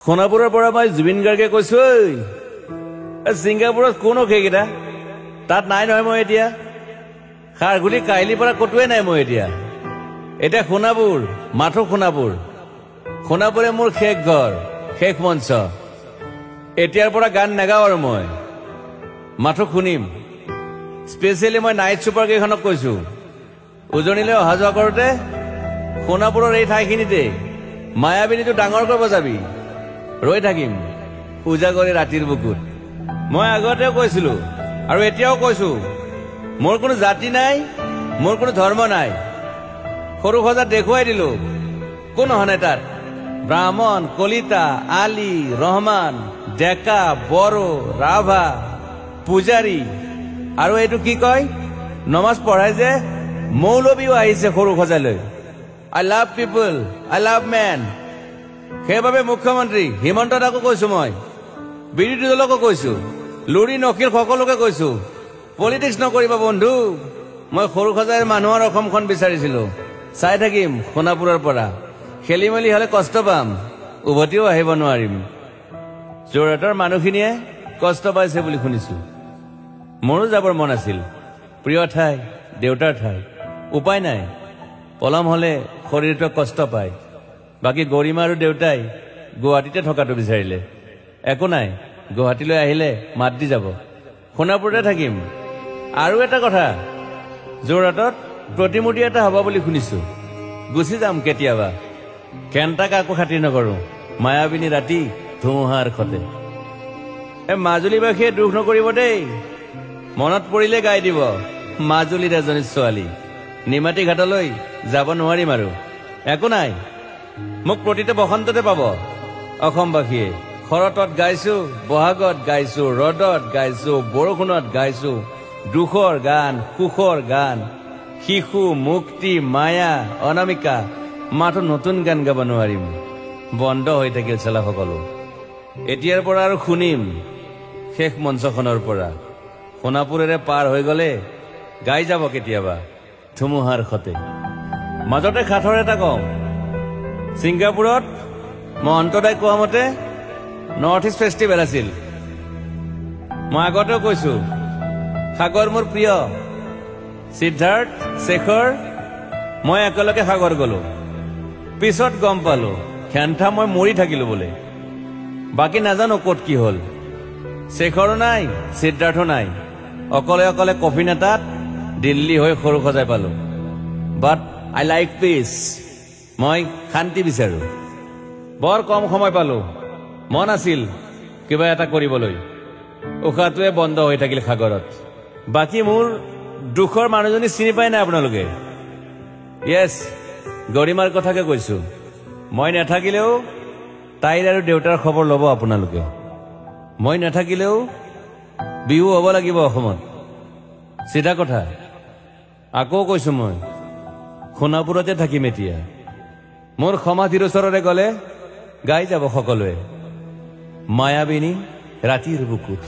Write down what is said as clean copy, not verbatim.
সোণাপুৰৰ পৰা মই জুবিন গাৰ্গে কৈছো ছিংগাপুৰত কোন সেইকেইটা তাত নাই নহয় মই এতিয়া খাৰগুলি কাইলিৰ পৰা কতোৱে নাই মই এতিয়া সোণাপুৰ মাথো সোণাপুৰে মোৰ শেষ ঘৰ শেষ মঞ্চ এতিয়াৰ পৰা গান নাগাওঁ আৰু মই মাথো শুনিম স্পেচিয়েলি মই নাইট ছুপাৰ কেইখনক কৈছো উজনিলৈ অহা যোৱা কৰোঁতে সোণাপুৰৰ এই ঠাইখিনিতে মায়াবিনীটো ডাঙৰ কৰিব যাবি ৰৈ থাকিম উজাগৰে ৰাতিৰ বুকুত মই আগতেও কৈছিলো আৰু এতিয়াও কৈছো মোৰ কোনো জাতি নাই মোৰ কোনো ধৰ্ম নাই সৰু সজা দেখুৱাই দিলো কোন হনে তাত ব্ৰাহ্মণ কলিতা আলী ৰহমান ডেকা বড়ো ৰাভা পূজাৰী আৰু এইটো কি কয় নমাজ পঢ়াই যে মৌলবীও আহিছে সৰু সজালৈ I love people I love man সেইবাবে মুখ্যমন্ত্ৰী হিমন্ত দাকো কৈছো মই বিৰোধী দলকো কৈছো লুৰি নকিল সকলোকে কৈছো পলিটিক্স নকৰিবা বন্ধু মই সৰু সজাইৰ মানুহৰ অসমখন বিচাৰিছিলো চাই থাকিম সোণাপুৰৰ পৰা খেলি মেলি হলে কষ্ট পাম উভতিও আহিব নোৱাৰিম যোৰহাটৰ মানুহখিনিয়ে কষ্ট পাইছে বুলি শুনিছো মোৰো যাবৰ মন আছিল প্ৰিয় ঠাই দেউতাৰ ঠাই উপায় নাই পলম হলে শৰীৰটোৱে কষ্ট পায় বাকী গৰিমা আৰু দেউতাই গুৱাহাটীতে থকাটো বিচাৰিলে একো নাই গুৱাহাটীলৈ আহিলে মাত দি যাব সোণাপুৰতে থাকিম আৰু এটা কথা যোৰহাটত প্ৰতিমূৰ্তি এটা হ'ব বুলি শুনিছো গুচি যাম কেতিয়াবা কেণ্টা কাকো খাতিৰ নকৰো মায়াবিনী ৰাতি ধুমুহাৰ খতে মাজুলীবাসীয়ে দুখ নকৰিব দেই মনত পৰিলে গাই দিব মাজুলীৰ এজনী ছোৱালী নিমাতী ঘাটলৈ যাব নোৱাৰিম আৰু একো নাই মোক প্ৰতিটো বসন্ততে পাব অসমবাসীয়ে শৰতত গাইছো বহাগত গাইছো ৰদত গাইছো বৰষুণত গাইছো দুখৰ গান সুখৰ গান শিশু মুক্তি মায়া অনামিকা মাথো নতুন গান গাব নোৱাৰিম বন্ধ হৈ থাকিল চেলা সকলো এতিয়াৰ পৰা আৰু শুনিম শেষ মঞ্চখনৰ পৰা সোণাপুৰেৰে পাৰ হৈ গলে গাই যাব কেতিয়াবা ধুমুহাৰ খতে মাজতে খাথৰ এটা কওঁ ছিংগাপুৰত মই অন্তদাই কোৱা মতে নৰ্থ ইষ্ট ফেষ্টিভেল আছিল মই আগতেও কৈছো সাগৰ মোৰ প্ৰিয় সিদ্ধাৰ্থ শেখৰ মই একেলগে সাগৰ গলো পিছত গম পালো খেন্থা মই মৰি থাকিলো বোলে বাকী নাজানো ক'ত কি হল শেখৰো নাই সিদ্ধাৰ্থো নাই অকলে অকলে কফিন এটাত দিল্লী হৈ সৰু সজাই পালো বাট আই লাইক পিচ মই শান্তি বিচাৰো বৰ কম সময় পালো মন আছিল কিবা এটা কৰিবলৈ উশাহটোৱে বন্ধ হৈ থাকিল সাগৰত বাকী মোৰ দুখৰ মানুহজনী চিনি পাই নাই আপোনালোকে য়েছ গৰিমাৰ কথাকে কৈছো মই নাথাকিলেও তাইৰ আৰু দেউতাৰ খবৰ ল'ব আপোনালোকে মই নাথাকিলেও বিহু হ'ব লাগিব অসমত চিধা কথা আকৌ কৈছো মই সোণাপুৰতে থাকিম এতিয়া মোৰ সমাধিৰ ওচৰৰে গলে গাই যাব সকলোৱে মায়াবিনী ৰাতিৰ বুকুত